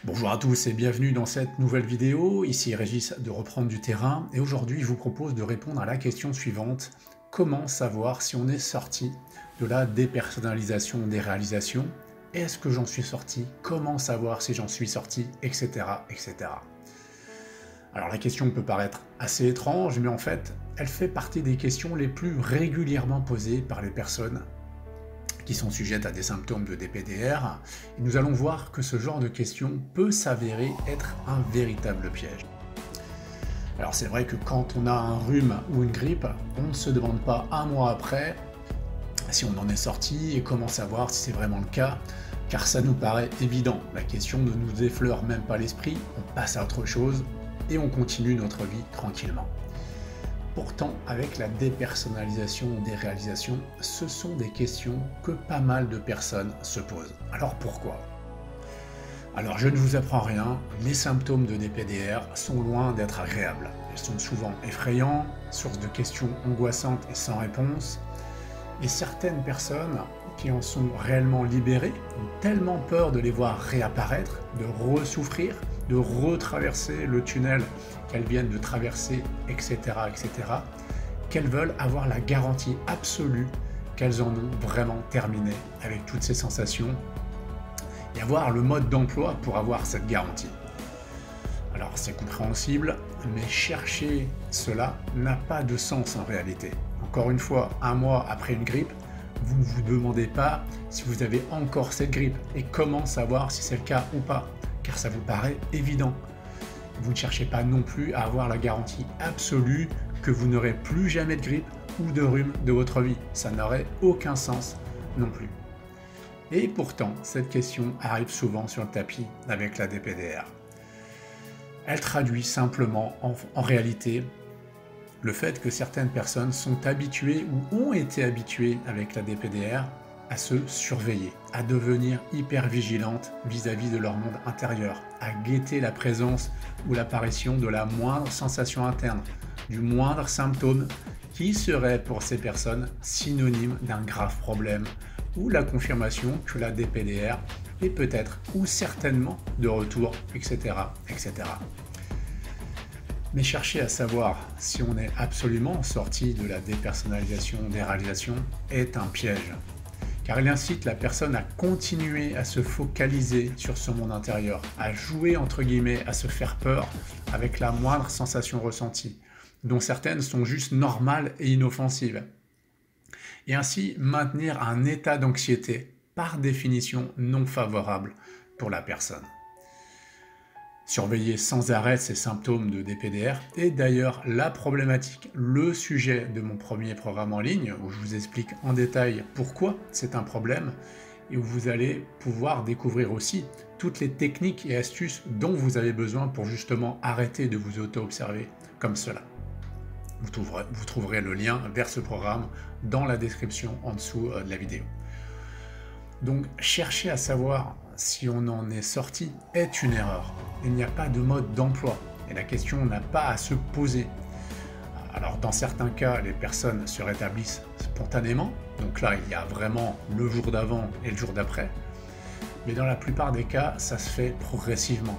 Bonjour à tous et bienvenue dans cette nouvelle vidéo. Ici Régis de Reprendre du terrain et aujourd'hui je vous propose de répondre à la question suivante. Comment savoir si on est sorti de la dépersonnalisation des réalisations? Est-ce que j'en suis sorti? Comment savoir si j'en suis sorti? Etc. etc. Alors la question peut paraître assez étrange, mais en fait elle fait partie des questions les plus régulièrement posées par les personnes qui sont sujettes à des symptômes de DPDR, et nous allons voir que ce genre de questions peut s'avérer être un véritable piège. Alors c'est vrai que quand on a un rhume ou une grippe, on ne se demande pas un mois après si on en est sorti et comment savoir si c'est vraiment le cas, car ça nous paraît évident. La question ne nous effleure même pas l'esprit, on passe à autre chose et on continue notre vie tranquillement. Pourtant, avec la dépersonnalisation des réalisations, ce sont des questions que pas mal de personnes se posent. Alors pourquoi? Alors je ne vous apprends rien, les symptômes de DPDR sont loin d'être agréables. Ils sont souvent effrayants, source de questions angoissantes et sans réponse. Et certaines personnes qui en sont réellement libérées ont tellement peur de les voir réapparaître, de ressouffrir, de retraverser le tunnel qu'elles viennent de traverser, etc., etc., qu'elles veulent avoir la garantie absolue qu'elles en ont vraiment terminé avec toutes ces sensations et avoir le mode d'emploi pour avoir cette garantie. Alors c'est compréhensible, mais chercher cela n'a pas de sens en réalité. Encore une fois, un mois après une grippe, vous ne vous demandez pas si vous avez encore cette grippe et comment savoir si c'est le cas ou pas, car ça vous paraît évident. Vous ne cherchez pas non plus à avoir la garantie absolue que vous n'aurez plus jamais de grippe ou de rhume de votre vie. Ça n'aurait aucun sens non plus. Et pourtant, cette question arrive souvent sur le tapis avec la DPDR. Elle traduit simplement en réalité le fait que certaines personnes sont habituées ou ont été habituées avec la DPDR à se surveiller, à devenir hyper vigilantes vis-à-vis de leur monde intérieur, à guetter la présence ou l'apparition de la moindre sensation interne, du moindre symptôme qui serait pour ces personnes synonyme d'un grave problème ou la confirmation que la DPDR est peut-être ou certainement de retour, etc., etc. Mais chercher à savoir si on est absolument sorti de la dépersonnalisation des réalisations est un piège, car il incite la personne à continuer à se focaliser sur son monde intérieur, à jouer entre guillemets, à se faire peur avec la moindre sensation ressentie, dont certaines sont juste normales et inoffensives, et ainsi maintenir un état d'anxiété par définition non favorable pour la personne. Surveiller sans arrêt ces symptômes de DPDR est d'ailleurs la problématique, le sujet de mon premier programme en ligne où je vous explique en détail pourquoi c'est un problème et où vous allez pouvoir découvrir aussi toutes les techniques et astuces dont vous avez besoin pour justement arrêter de vous auto-observer comme cela. Vous trouverez le lien vers ce programme dans la description en dessous de la vidéo. Donc, chercher à savoir si on en est sorti est une erreur. Il n'y a pas de mode d'emploi et la question n'a pas à se poser. Alors, dans certains cas, les personnes se rétablissent spontanément. Donc là, il y a vraiment le jour d'avant et le jour d'après. Mais dans la plupart des cas, ça se fait progressivement.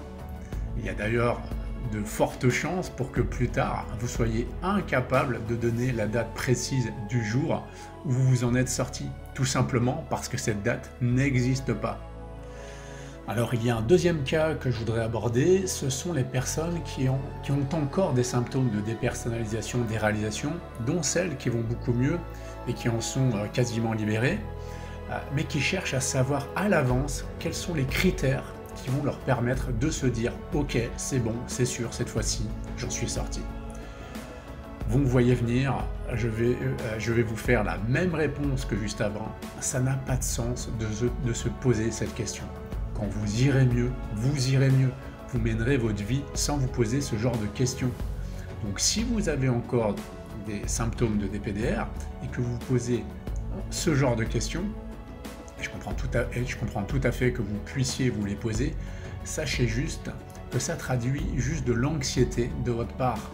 Il y a d'ailleurs de fortes chances pour que plus tard, vous soyez incapable de donner la date précise du jour où vous vous en êtes sorti, tout simplement parce que cette date n'existe pas. Alors il y a un deuxième cas que je voudrais aborder, ce sont les personnes qui ont encore des symptômes de dépersonnalisation des réalisations, dont celles qui vont beaucoup mieux et qui en sont quasiment libérées, mais qui cherchent à savoir à l'avance quels sont les critères qui vont leur permettre de se dire « Ok, c'est bon, c'est sûr, cette fois-ci, j'en suis sorti ». Vous me voyez venir, je vais vous faire la même réponse que juste avant. Ça n'a pas de sens de se poser cette question. Quand vous irez mieux, vous irez mieux. Vous mènerez votre vie sans vous poser ce genre de questions. Donc si vous avez encore des symptômes de DPDR et que vous posez ce genre de questions, et je comprends tout à fait que vous puissiez vous les poser, sachez juste que ça traduit juste de l'anxiété de votre part.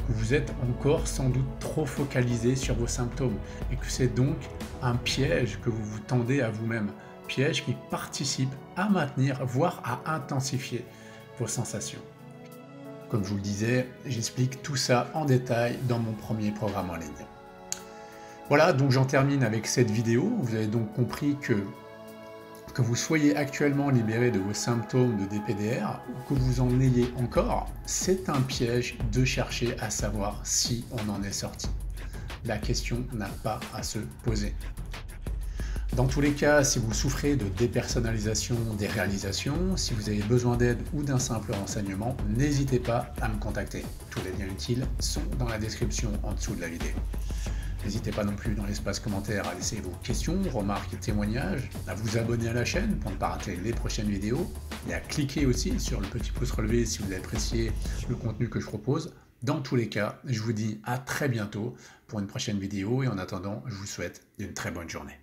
Vous êtes encore sans doute trop focalisé sur vos symptômes et que c'est donc un piège que vous vous tendez à vous-même. pièges qui participent à maintenir, voire à intensifier vos sensations. Comme je vous le disais, j'explique tout ça en détail dans mon premier programme en ligne. Voilà, donc j'en termine avec cette vidéo. Vous avez donc compris que vous soyez actuellement libéré de vos symptômes de DPDR ou que vous en ayez encore, c'est un piège de chercher à savoir si on en est sorti. La question n'a pas à se poser. Dans tous les cas, si vous souffrez de dépersonnalisation des réalisations, si vous avez besoin d'aide ou d'un simple renseignement, n'hésitez pas à me contacter. Tous les liens utiles sont dans la description en dessous de la vidéo. N'hésitez pas non plus dans l'espace commentaire à laisser vos questions, remarques et témoignages, à vous abonner à la chaîne pour ne pas rater les prochaines vidéos, et à cliquer aussi sur le petit pouce relevé si vous avez apprécié le contenu que je propose. Dans tous les cas, je vous dis à très bientôt pour une prochaine vidéo, et en attendant, je vous souhaite une très bonne journée.